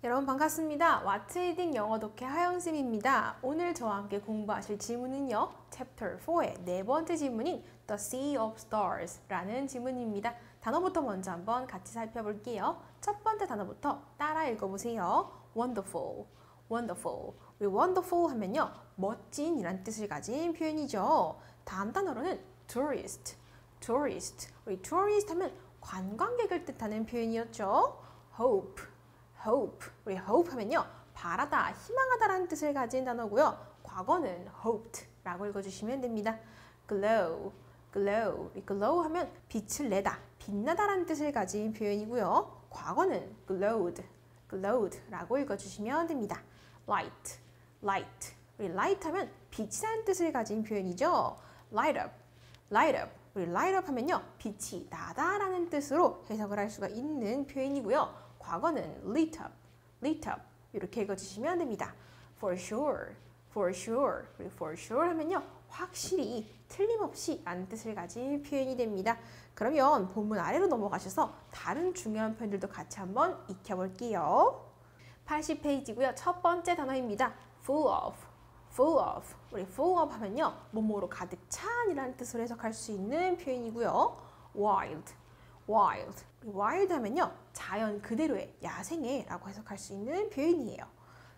여러분 반갑습니다. What's Reading 영어 독해 하영심입니다. 오늘 저와 함께 공부하실 질문은요. Chapter 4의 네 번째 질문인 The Sea of Stars 라는 질문입니다. 단어부터 먼저 한번 같이 살펴볼게요. 첫 번째 단어부터 따라 읽어보세요. Wonderful, wonderful. 우리 wonderful 하면요. 멋진 이란 뜻을 가진 표현이죠. 다음 단어로는 tourist, tourist. 우리 tourist 하면 관광객을 뜻하는 표현이었죠. hope, hope. 우리 hope 하면요. 바라다, 희망하다라는 뜻을 가진 단어고요. 과거는 hoped라고 읽어주시면 됩니다. glow, glow. 우리 glow 하면 빛을 내다, 빛나다라는 뜻을 가진 표현이고요. 과거는 glowed, glowed라고 읽어주시면 됩니다. light, light. 우리 light 하면 빛이라는 뜻을 가진 표현이죠. light up, light up. 우리 light up 하면요. 빛이 나다라는 뜻으로 해석을 할 수가 있는 표현이고요. 과거는 lit up, lit up 이렇게 읽어주시면 됩니다. For sure, for sure. 그리고 for sure 하면요. 확실히, 틀림없이 라는 뜻을 가진 표현이 됩니다. 그러면 본문 아래로 넘어가셔서 다른 중요한 표현들도 같이 한번 익혀볼게요. 80페이지고요. 첫 번째 단어입니다. full of, full of. 우리 full of 하면요. 뭐뭐로 가득 찬이라는 뜻으로 해석할 수 있는 표현이고요. wild, wild. wild 하면요. 자연 그대로의 야생의 라고 해석할 수 있는 표현이에요.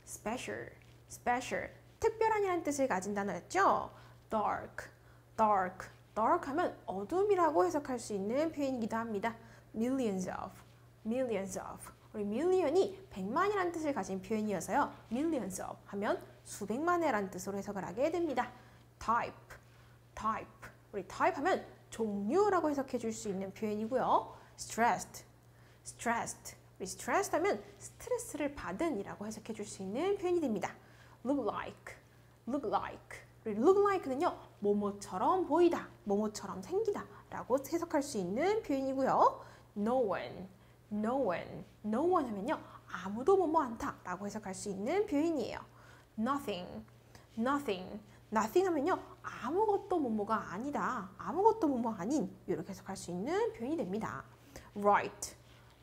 special, special. 특별한이라는 뜻을 가진 단어였죠. dark, dark. dark 하면 어둠이라고 해석할 수 있는 표현이기도 합니다. millions of, millions of. 우리 million이 100만이라는 뜻을 가진 표현이어서요. millions of 하면 수백만의라는 뜻으로 해석을 하게 됩니다. type, type. 우리 type 하면 종류라고 해석해 줄 수 있는 표현이고요. stressed, stressed. 우리 stressed 하면 스트레스를 받은 이라고 해석해 줄 수 있는 표현이 됩니다. look like, look like. 우리 look like는요. 뭐뭐처럼 보이다, 뭐뭐처럼 생기다 라고 해석할 수 있는 표현이고요. no one, no one. no one 하면요. 아무도 뭐뭐 않다 라고 해석할 수 있는 표현이에요. nothing, nothing. nothing 하면요. 아무것도 뭐뭐가 아니다, 아무것도 뭐뭐 아닌 이렇게 해석할 수 있는 표현이 됩니다. right,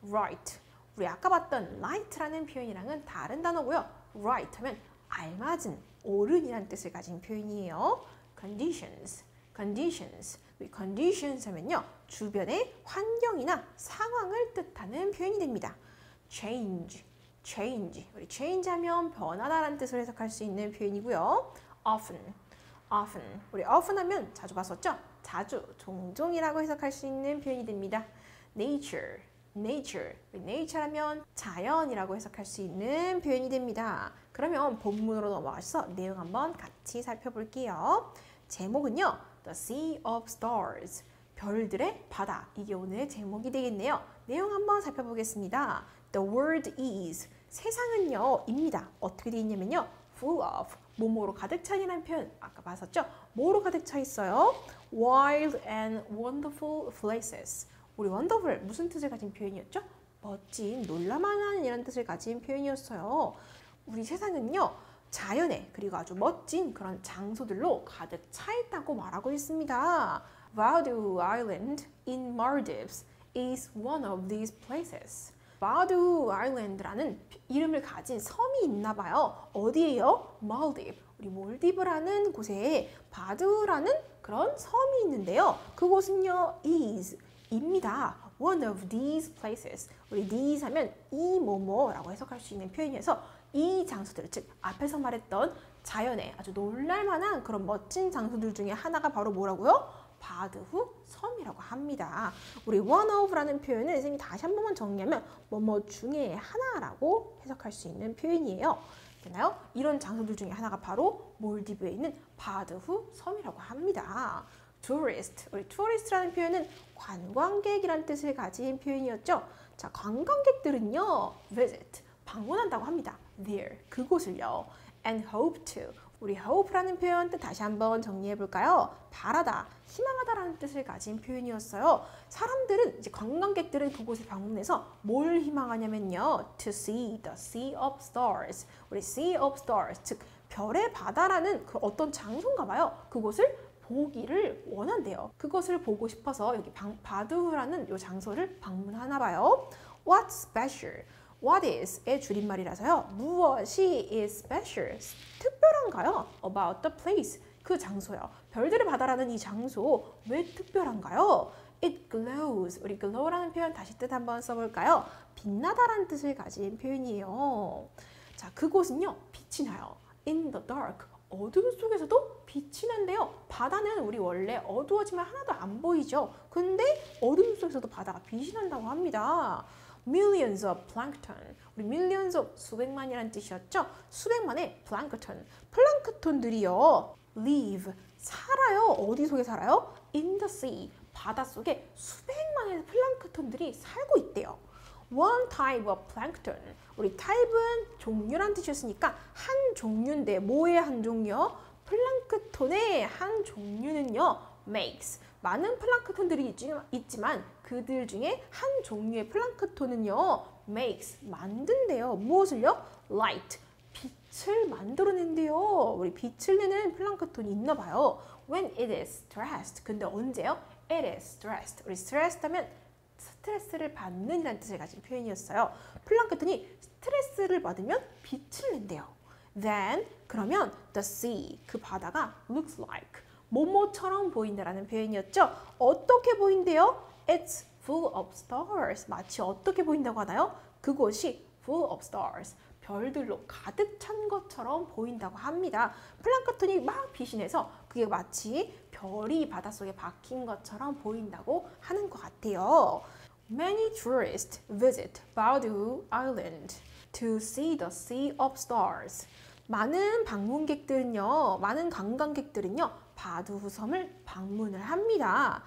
right. 우리 아까 봤던 right라는 표현이랑은 다른 단어고요. right 하면 알맞은, 옳은이라는 뜻을 가진 표현이에요. conditions, conditions. 우리 conditions 하면요. 주변의 환경이나 상황을 뜻하는 표현이 됩니다. change, change. 우리 change 하면 변하다라는 뜻을 해석할 수 있는 표현이고요. often, often. 우리 often 하면 자주 봤었죠? 자주, 종종이라고 해석할 수 있는 표현이 됩니다. nature, nature. nature 하면 자연이라고 해석할 수 있는 표현이 됩니다. 그러면 본문으로 넘어가서 내용 한번 같이 살펴볼게요. 제목은요. The Sea of Stars. 별들의 바다. 이게 오늘의 제목이 되겠네요. 내용 한번 살펴보겠습니다. The world is. 세상은요. 입니다. 어떻게 되어 있냐면요. full of. 뭐뭐로 가득 찬이라는 표현 아까 봤었죠? 뭐로 가득 차 있어요? wild and wonderful places. 우리 wonderful 무슨 뜻을 가진 표현이었죠? 멋진, 놀랄만한 이라는 뜻을 가진 표현이었어요. 우리 세상은요. 자연에 그리고 아주 멋진 그런 장소들로 가득 차 있다고 말하고 있습니다. Vaadhoo Island in Maldives is one of these places. 바두 아일랜드라는 이름을 가진 섬이 있나 봐요. 어디예요? Maldives. 우리 몰디브라는 곳에 바두라는 그런 섬이 있는데요. 그곳은요, is, 입니다. One of these places. 우리 these 하면 이 뭐뭐라고 해석할 수 있는 표현이어서 이 장소들, 즉 앞에서 말했던 자연의 아주 놀랄만한 그런 멋진 장소들 중에 하나가 바로 뭐라고요? 바드후 섬이라고 합니다. 우리 one of라는 표현을 선생님이 다시 한 번만 정리하면 뭐뭐 중에 하나라고 해석할 수 있는 표현이에요. 되나요? 이런 장소들 중에 하나가 바로 몰디브에 있는 바드후 섬이라고 합니다. tourist, 우리 tourist라는 표현은 관광객이라는 뜻을 가진 표현이었죠. 자, 관광객들은요, visit, 방문한다고 합니다. there, 그곳을요. and hope to, 우리 hope라는 표현 뜻 다시 한번 정리해 볼까요? 바라다, 희망하다라는 뜻을 가진 표현이었어요. 사람들은, 이제 관광객들은 그곳에 방문해서 뭘 희망하냐면요. to see the sea of stars. 우리 sea of stars, 즉 별의 바다라는 그 어떤 장소인가 봐요. 그곳을 보기를 원한대요. 그것을 보고 싶어서 여기 바두라는 이 장소를 방문하나 봐요. What's special? What is의 줄임말이라서요. 무엇이 is special, 특별한가요? About the place, 그 장소요. 별들의 바다라는 이 장소 왜 특별한가요? It glows. 우리 glow라는 표현 다시 뜻 한번 써볼까요? 빛나다라는 뜻을 가진 표현이에요. 자, 그곳은요. 빛이 나요. In the dark. 어둠 속에서도 빛이 난대요. 바다는 우리 원래 어두워지면 하나도 안 보이죠. 근데 어둠 속에서도 바다가 빛이 난다고 합니다. Millions of plankton. 우리 millions of 수백만이라는 뜻이었죠. 수백만의 plankton. 플랑크톤들이요. live. 살아요. 어디 속에 살아요? In the sea. 바다 속에 수백만의 플랑크톤들이 살고 있대요. One type of plankton. 우리 type은 종류란 뜻이었으니까 한 종류인데 뭐의 한 종류요? 플랑크톤의 한 종류는요. makes. 많은 플랑크톤들이 있지만 그들 중에 한 종류의 플랑크톤은요. makes. 만든대요. 무엇을요? light. 빛을 만들어낸대요. 우리 빛을 내는 플랑크톤이 있나 봐요. When it is stressed. 근데 언제요? It is stressed. 우리 stressed 하면 스트레스를 받는 이라는 뜻을 가진 표현이었어요. 플랑크톤이 스트레스를 받으면 빛을 낸대요. Then, 그러면 the sea, 그 바다가 looks like, 뭐뭐처럼 보인다라는 표현이었죠. 어떻게 보인대요? It's full of stars. 마치 어떻게 보인다고 하나요? 그곳이 full of stars. 별들로 가득 찬 것처럼 보인다고 합니다. 플랑크톤이 막 빛이 내서 그게 마치 별이 바닷속에 박힌 것처럼 보인다고 하는 것 같아요. Many tourists visit Badu Island to see the Sea of Stars. 많은 방문객들은요, 많은 관광객들은요, 바두 섬을 방문을 합니다.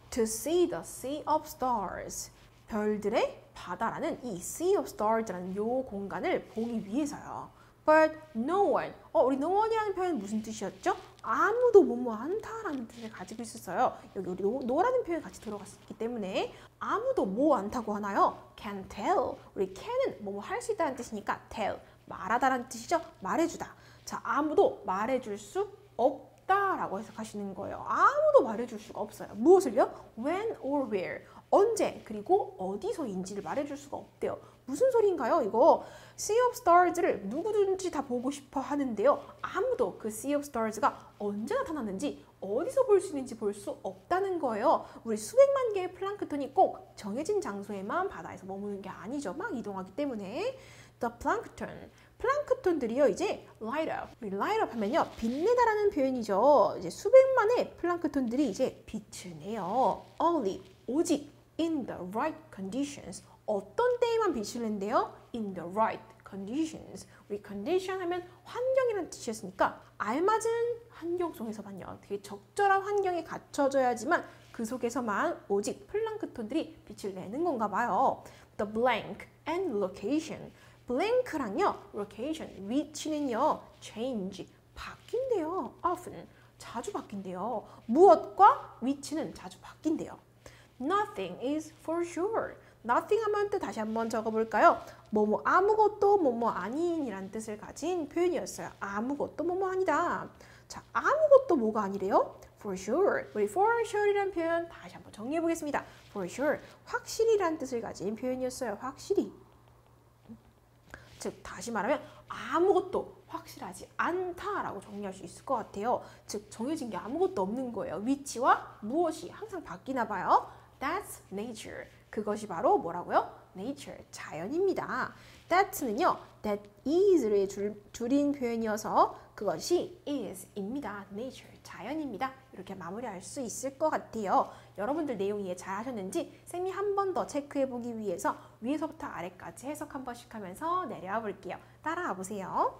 To see the Sea of Stars. 별들의 바다라는 이 Sea of Stars라는 요 공간을 보기 위해서요. But no one. 우리 no one이라는 표현은 무슨 뜻이었죠? 아무도 뭐뭐 않다라는 뜻을 가지고 있었어요. 여기 우리 no라는 표현이 같이 들어갔기 때문에 아무도 뭐 않다고 하나요? Can tell. 우리 can은 뭐뭐 할 수 있다는 뜻이니까 tell. 말하다라는 뜻이죠. 말해주다. 자, 아무도 말해줄 수 없다라고 해석하시는 거예요. 아무도 말해줄 수가 없어요. 무엇을요? When or where. 언제 그리고 어디서인지를 말해줄 수가 없대요. 무슨 소리인가요? 이거 Sea of Stars를 누구든지 다 보고 싶어 하는데요. 아무도 그 Sea of Stars가 언제 나타났는지 어디서 볼 수 있는지 볼 수 없다는 거예요. 우리 수백만 개의 플랑크톤이 꼭 정해진 장소에만 바다에서 머무는 게 아니죠. 막 이동하기 때문에 The plankton. 플랑크톤들이요 이제 light up. light up 하면요 빛내다라는 표현이죠. 이제 수백만의 플랑크톤들이 이제 빛을 내요. Only 오직 in the right conditions. 어떤 때에만 빛을 낸대요? In the right conditions. 우리 condition 하면 환경이라는 뜻이었으니까 알맞은 환경 속에서만요. 되게 적절한 환경에 갖춰져야지만 그 속에서만 오직 플랑크톤들이 빛을 내는 건가 봐요. The blank and location. blank랑요, location, 위치는요, change, 바뀐대요. often, 자주 바뀐대요. 무엇과 위치는 자주 바뀐대요. Nothing is for sure. Nothing 하면 뜻 다시 한번 적어볼까요? 뭐뭐 아무것도 뭐뭐 아닌이라는 뜻을 가진 표현이었어요. 아무것도 뭐뭐 아니다. 자, 아무것도 뭐가 아니래요? For sure. 우리 for sure이라는 표현 다시 한번 정리해 보겠습니다. For sure, 확실히라는 뜻을 가진 표현이었어요. 확실히. 즉 다시 말하면 아무것도 확실하지 않다라고 정리할 수 있을 것 같아요. 즉 정해진 게 아무것도 없는 거예요. 위치와 무엇이 항상 바뀌나 봐요. That's nature. 그것이 바로 뭐라고요? Nature, 자연입니다. That는요, that is를 줄인 표현이어서 그것이 is입니다. Nature, 자연입니다. 이렇게 마무리할 수 있을 것 같아요. 여러분들 내용 이해 잘 하셨는지 쌤이 한 번 더 체크해 보기 위해서 위에서부터 아래까지 해석 한 번씩 하면서 내려와 볼게요. 따라와 보세요.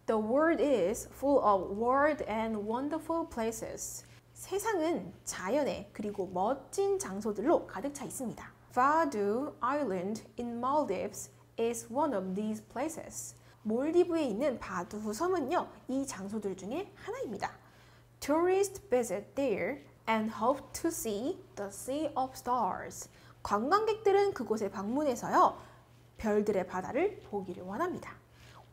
The world is full of wild and wonderful places. 세상은 자연의 그리고 멋진 장소들로 가득 차 있습니다. Vadu Island in Maldives is one of these places. 몰디브에 있는 바두 섬은요, 이 장소들 중에 하나입니다. Tourists visit there and hope to see the Sea of Stars. 관광객들은 그곳에 방문해서요, 별들의 바다를 보기를 원합니다.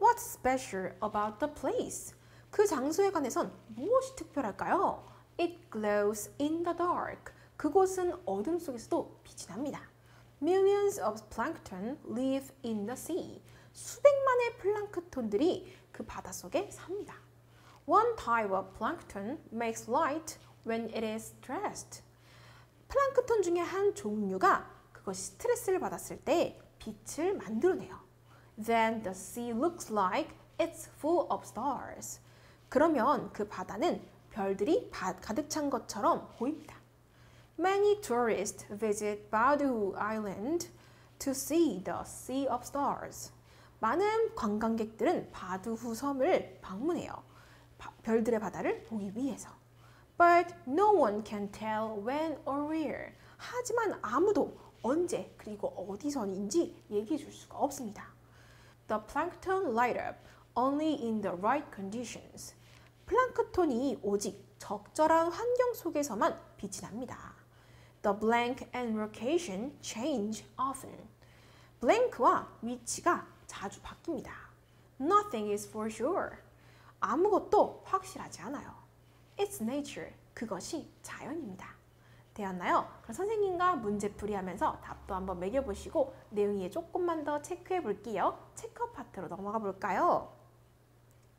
What's special about the place? 그 장소에 관해선 무엇이 특별할까요? It glows in the dark. 그곳은 어둠 속에서도 빛이 납니다. Millions of plankton live in the sea. 수백만의 플랑크톤들이 그 바닷속에 삽니다. One type of plankton makes light when it is stressed. 플랑크톤 중에 한 종류가 그것이 스트레스를 받았을 때 빛을 만들어내요. Then the sea looks like it's full of stars. 그러면 그 바다는 별들이 가득 찬 것처럼 보입니다. Many tourists visit Badu Island to see the Sea of Stars. 많은 관광객들은 바두후 섬을 방문해요. 별들의 바다를 보기 위해서. But no one can tell when or where. 하지만 아무도 언제 그리고 어디서인지 얘기해 줄 수가 없습니다. The plankton light up only in the right conditions. 플랑크톤이 오직 적절한 환경 속에서만 빛이 납니다. The blank and location change often. blank와 위치가 자주 바뀝니다. Nothing is for sure. 아무것도 확실하지 않아요. It's nature. 그것이 자연입니다. 되었나요? 그럼 선생님과 문제풀이 하면서 답도 한번 매겨보시고 내용 이해 조금만 더 체크해 볼게요. 체크업 파트로 넘어가 볼까요?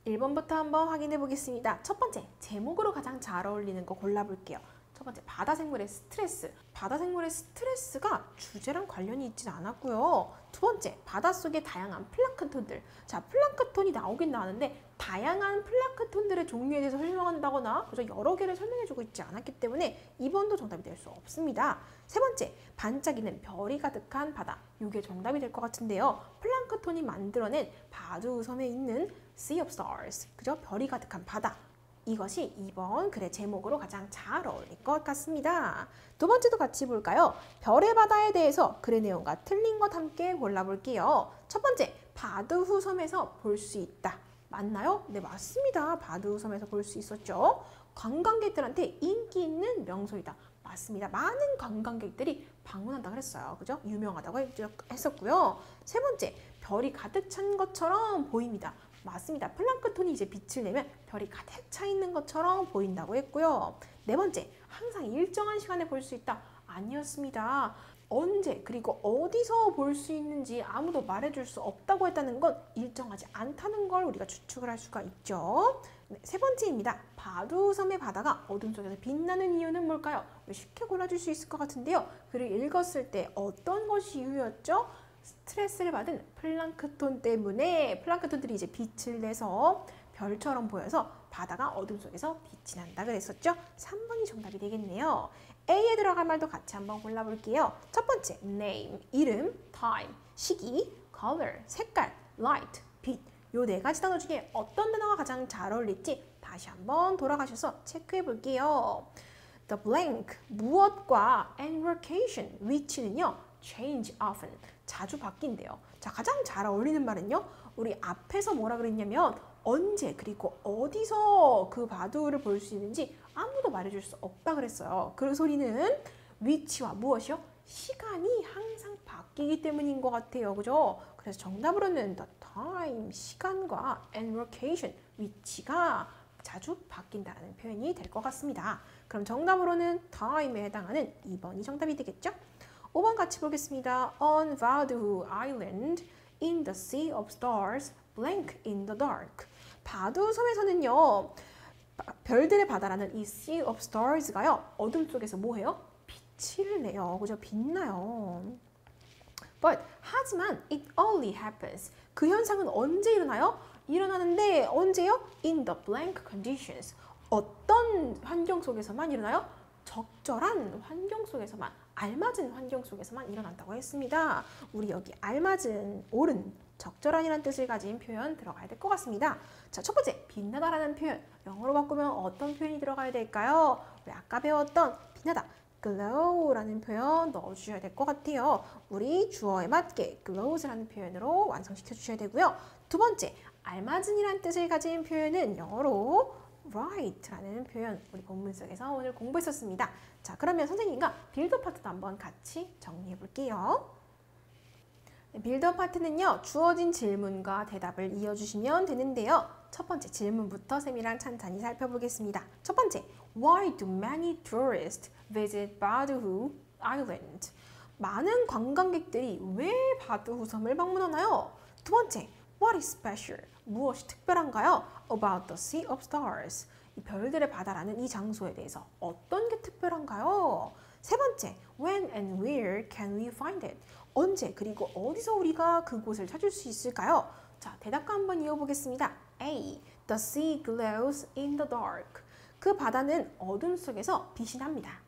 1번부터 한번 확인해 보겠습니다. 첫 번째, 제목으로 가장 잘 어울리는 거 골라볼게요. 첫 번째, 바다생물의 스트레스. 바다생물의 스트레스가 주제랑 관련이 있지는 않았고요. 두 번째, 바닷속의 다양한 플랑크톤들. 자, 플랑크톤이 나오긴 나왔는데 다양한 플랑크톤들의 종류에 대해서 설명한다거나 그래서 여러 개를 설명해주고 있지 않았기 때문에 2번도 정답이 될 수 없습니다. 세 번째, 반짝이는 별이 가득한 바다. 이게 정답이 될 것 같은데요. 플랑크톤이 만들어낸 바두 섬에 있는 Sea of Stars. 그죠? 별이 가득한 바다. 이것이 2번 글의 제목으로 가장 잘 어울릴 것 같습니다. 두 번째도 같이 볼까요? 별의 바다에 대해서 글의 내용과 틀린 것 함께 골라볼게요. 첫 번째, 바두후 섬에서 볼 수 있다. 맞나요? 네, 맞습니다. 바두후 섬에서 볼 수 있었죠. 관광객들한테 인기 있는 명소이다. 맞습니다. 많은 관광객들이 방문한다 그랬어요. 그죠? 유명하다고 했었고요. 세 번째, 별이 가득 찬 것처럼 보입니다. 맞습니다. 플랑크톤이 이제 빛을 내면 별이 가득 차 있는 것처럼 보인다고 했고요. 네 번째, 항상 일정한 시간에 볼 수 있다. 아니었습니다. 언제 그리고 어디서 볼 수 있는지 아무도 말해줄 수 없다고 했다는 건 일정하지 않다는 걸 우리가 추측을 할 수가 있죠. 네, 세 번째입니다. 바두섬의 바다가 어둠 속에서 빛나는 이유는 뭘까요? 쉽게 골라줄 수 있을 것 같은데요. 글을 읽었을 때 어떤 것이 이유였죠? 스트레스를 받은 플랑크톤 때문에 플랑크톤들이 이제 빛을 내서 별처럼 보여서 바다가 어둠 속에서 빛이 난다 그랬었죠? 3번이 정답이 되겠네요. A에 들어갈 말도 같이 한번 골라볼게요. 첫 번째, name, 이름, time, 시기, color, 색깔, light, 빛. 요 네 가지 단어 중에 어떤 단어가 가장 잘 어울릴지 다시 한번 돌아가셔서 체크해 볼게요. The blank, 무엇과 and location, 위치는요, change often, 자주 바뀐대요. 자, 가장 잘 어울리는 말은요, 우리 앞에서 뭐라 그랬냐면 언제 그리고 어디서 그 바두를 볼 수 있는지 아무도 말해줄 수 없다 그랬어요. 그 소리는 위치와 무엇이요? 시간이 항상 바뀌기 때문인 것 같아요. 그죠? 그래서 정답으로는 the time, 시간과 and location, 위치가 자주 바뀐다는 표현이 될 것 같습니다. 그럼 정답으로는 time에 해당하는 2번이 정답이 되겠죠? 5번 같이 보겠습니다. On Vadu Island, in the sea of stars, blank in the dark. 바두 섬에서는요, 별들의 바다라는 이 Sea of Stars가요, 어둠 속에서 뭐해요? 빛을 내요. 그죠? 빛나요. But, 하지만 it only happens. 그 현상은 언제 일어나요? 일어나는데 언제요? In the blank conditions. 어떤 환경 속에서만 일어나요? 적절한 환경 속에서만, 알맞은 환경 속에서만 일어난다고 했습니다. 우리 여기 알맞은, 옳은, 적절한이라는 뜻을 가진 표현 들어가야 될 것 같습니다. 자, 첫 번째, 빛나다라는 표현. 영어로 바꾸면 어떤 표현이 들어가야 될까요? 우리 아까 배웠던 빛나다, glow라는 표현 넣어주셔야 될 것 같아요. 우리 주어에 맞게 glows라는 표현으로 완성시켜 주셔야 되고요. 두 번째, 알맞은이라는 뜻을 가진 표현은 영어로 right라는 표현, 우리 본문 속에서 오늘 공부했었습니다. 자, 그러면 선생님과 빌더 파트도 한번 같이 정리해 볼게요. 빌더 파트는요, 주어진 질문과 대답을 이어주시면 되는데요. 첫 번째 질문부터 쌤이랑 찬찬히 살펴보겠습니다. 첫 번째, Why do many tourists visit Badu Island? 많은 관광객들이 왜 바드후섬을 방문하나요? 두 번째, what is special? 무엇이 특별한가요? About the Sea of Stars. 이 별들의 바다라는 이 장소에 대해서 어떤 게 특별한가요? 세 번째, when and where can we find it? 언제 그리고 어디서 우리가 그곳을 찾을 수 있을까요? 자, 대답과 한번 이어보겠습니다. A. The sea glows in the dark. 그 바다는 어둠 속에서 빛이 납니다.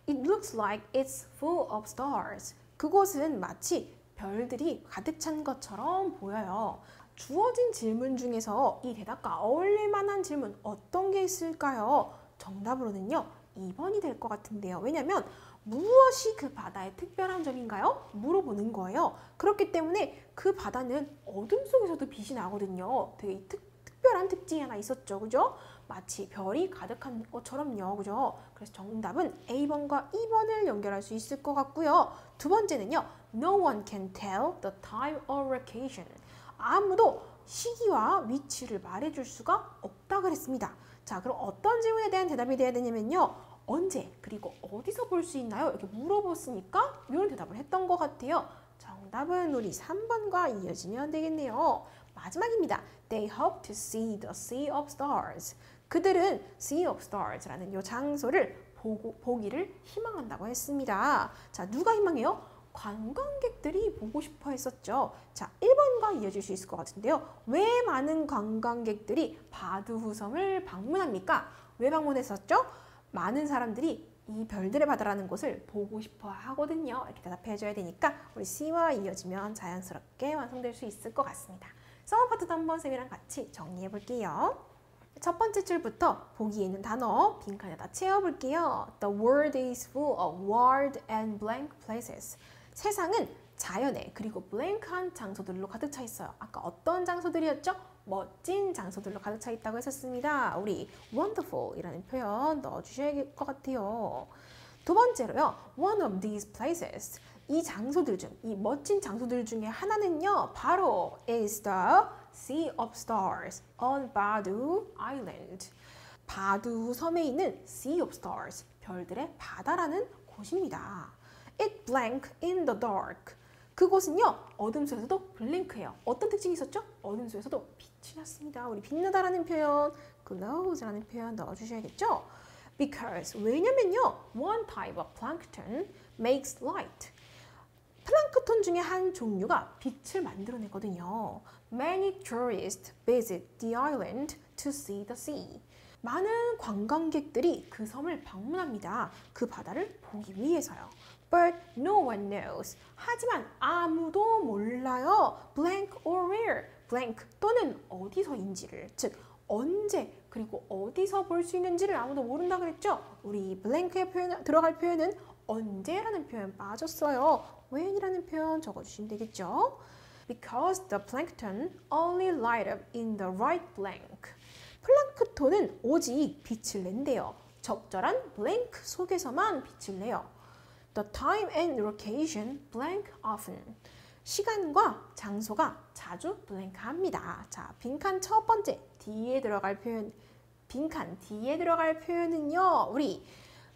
It looks like it's full of stars. 그곳은 마치 별들이 가득 찬 것처럼 보여요. 주어진 질문 중에서 이 대답과 어울릴 만한 질문 어떤 게 있을까요? 정답으로는요, 2번이 될 것 같은데요. 왜냐면 무엇이 그 바다의 특별한 점인가요? 물어보는 거예요. 그렇기 때문에 그 바다는 어둠 속에서도 빛이 나거든요. 되게 특별한 특징이 하나 있었죠. 그죠? 마치 별이 가득한 것처럼요. 그죠? 그래서 정답은 A번과 2번을 연결할 수 있을 것 같고요. 두 번째는요. No one can tell the time or location. 아무도 시기와 위치를 말해줄 수가 없다 그랬습니다. 자, 그럼 어떤 질문에 대한 대답이 돼야 되냐면요. 언제 그리고 어디서 볼 수 있나요? 이렇게 물어봤으니까 이런 대답을 했던 것 같아요. 정답은 우리 3번과 이어지면 되겠네요. 마지막입니다. They hope to see the Sea of Stars. 그들은 Sea of Stars라는 이 장소를 보기를 희망한다고 했습니다. 자, 누가 희망해요? 관광객들이 보고 싶어 했었죠. 자, 1번과 이어질 수 있을 것 같은데요. 왜 많은 관광객들이 바드후섬을 방문합니까? 왜 방문했었죠? 많은 사람들이 이 별들의 바다라는 곳을 보고 싶어 하거든요. 이렇게 대답해 줘야 되니까 우리 C와 이어지면 자연스럽게 완성될 수 있을 것 같습니다. 서머 파트도 한번 쌤이랑 같이 정리해 볼게요. 첫 번째 줄부터 보기에 있는 단어 빈칸에다 채워볼게요. The world is full of wild and blank places. 세상은 자연에 그리고 블랭크한 장소들로 가득 차 있어요. 아까 어떤 장소들이었죠? 멋진 장소들로 가득 차 있다고 했었습니다. 우리 wonderful 이라는 표현 넣어주셔야 될 것 같아요. 두 번째로요. One of these places. 이 장소들 중, 이 멋진 장소들 중에 하나는요. 바로 is the Sea of Stars on Badu Island. 바두 섬에 있는 Sea of Stars, 별들의 바다라는 곳입니다. It blank in the dark. 그곳은요, 어둠 속에서도 블랭크해요. 어떤 특징이 있었죠? 어둠 속에서도 빛이 났습니다. 우리 빛나다라는 표현, glows라는 표현 넣어주셔야겠죠? Because, 왜냐면요, one type of plankton makes light. 플랑크톤 중에 한 종류가 빛을 만들어내거든요. Many tourists visit the island to see the sea. 많은 관광객들이 그 섬을 방문합니다. 그 바다를 보기 위해서요. But no one knows. 하지만 아무도 몰라요. Blank or where. Blank 또는 어디서인지를. 즉 언제 그리고 어디서 볼 수 있는지를 아무도 모른다 그랬죠. 우리 blank에 들어갈 표현은 언제라는 표현 빠졌어요. when이라는 표현 적어주시면 되겠죠. Because the plankton only light up in the right blank. 플랑크톤은 오직 빛을 낸대요. 적절한 blank 속에서만 빛을 내요. The time and location blank often. 시간과 장소가 자주 블랭크합니다. 자, 빈칸 첫 번째 뒤에 들어갈 표현, 빈칸 뒤에 들어갈 표현은요. 우리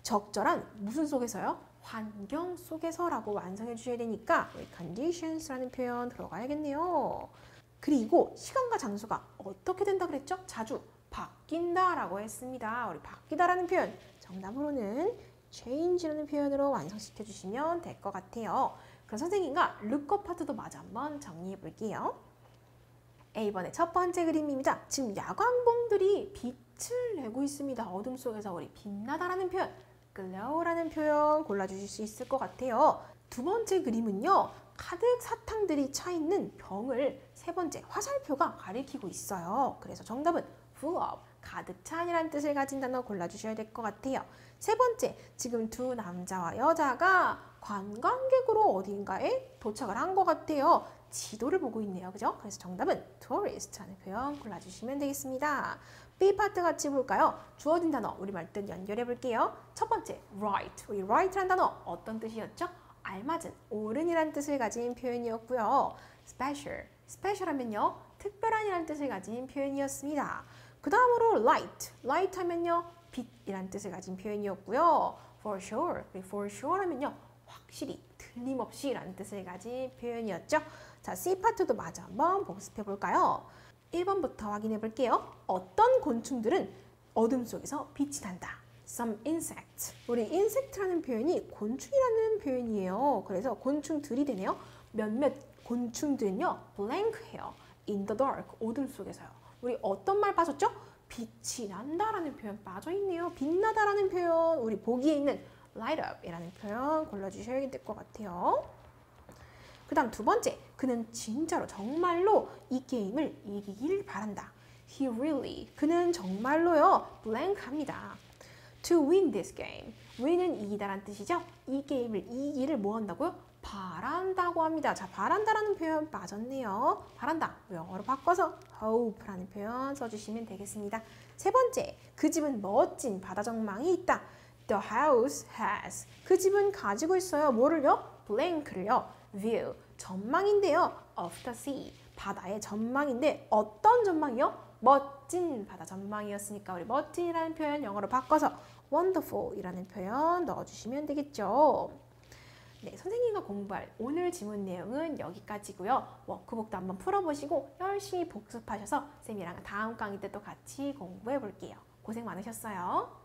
적절한 무슨 속에서요? 환경 속에서라고 완성해 주셔야 되니까 우리 conditions라는 표현 들어가야겠네요. 그리고 시간과 장소가 어떻게 된다 그랬죠? 자주 바뀐다라고 했습니다. 우리 바뀌다라는 표현 정답으로는 change라는 표현으로 완성시켜 주시면 될 것 같아요. 그럼 선생님과 룩업 파트도 마저 한번 정리해 볼게요. A번의 첫 번째 그림입니다. 지금 야광봉들이 빛을 내고 있습니다. 어둠 속에서 우리 빛나다라는 표현, glow라는 표현 골라주실 수 있을 것 같아요. 두 번째 그림은요. 가득 사탕들이 차 있는 병을 세 번째 화살표가 가리키고 있어요. 그래서 정답은 full of, 가득 찬이라는 뜻을 가진 단어 골라주셔야 될 것 같아요. 세 번째, 지금 두 남자와 여자가 관광객으로 어딘가에 도착을 한 것 같아요. 지도를 보고 있네요. 그죠? 그래서 정답은 tourist라는 표현 골라주시면 되겠습니다. B 파트 같이 볼까요? 주어진 단어 우리말 뜻 연결해 볼게요. 첫 번째, right. 우리 right라는 단어 어떤 뜻이었죠? 알맞은, 옳은이라는 뜻을 가진 표현이었고요. special. special 하면요. 특별한이라는 뜻을 가진 표현이었습니다. 그 다음으로 light. light 하면요. 빛이라는 뜻을 가진 표현이었고요. for sure. for sure 하면요. 확실히, 틀림없이 라는 뜻을 가진 표현이었죠. 자, C 파트도 마저 한번 복습해 볼까요? 1번부터 확인해 볼게요. 어떤 곤충들은 어둠 속에서 빛이 난다. Some insects. 우리 insect라는 표현이 곤충이라는 표현이에요. 그래서 곤충들이 되네요. 몇몇 곤충들은요, blank해요. In the dark. 어둠 속에서요. 우리 어떤 말 빠졌죠? 빛이 난다라는 표현 빠져있네요. 빛나다라는 표현, 우리 보기에 있는 light up 이라는 표현 골라주셔야 될 것 같아요. 그 다음 두 번째, 그는 진짜로 정말로 이 게임을 이기길 바란다. He really, 그는 정말로요, blank 합니다. To win this game, win은 이기다라는 뜻이죠. 이 게임을 이기기를 뭐 한다고요? 바란다고 합니다. 자, 바란다라는 표현 빠졌네요. 바란다, 영어로 바꿔서 hope라는 표현 써주시면 되겠습니다. 세 번째, 그 집은 멋진 바다 전망이 있다. The house has, 그 집은 가지고 있어요. 뭐를요? blank를요. view, 전망인데요. of the sea, 바다의 전망인데 어떤 전망이요? 멋진 바다 전망이었으니까 우리 멋진이라는 표현 영어로 바꿔서 wonderful이라는 표현 넣어주시면 되겠죠. 네, 선생님과 공부할 오늘 지문 내용은 여기까지고요. 워크북도 한번 풀어보시고 열심히 복습하셔서 쌤이랑 다음 강의 때 또 같이 공부해 볼게요. 고생 많으셨어요.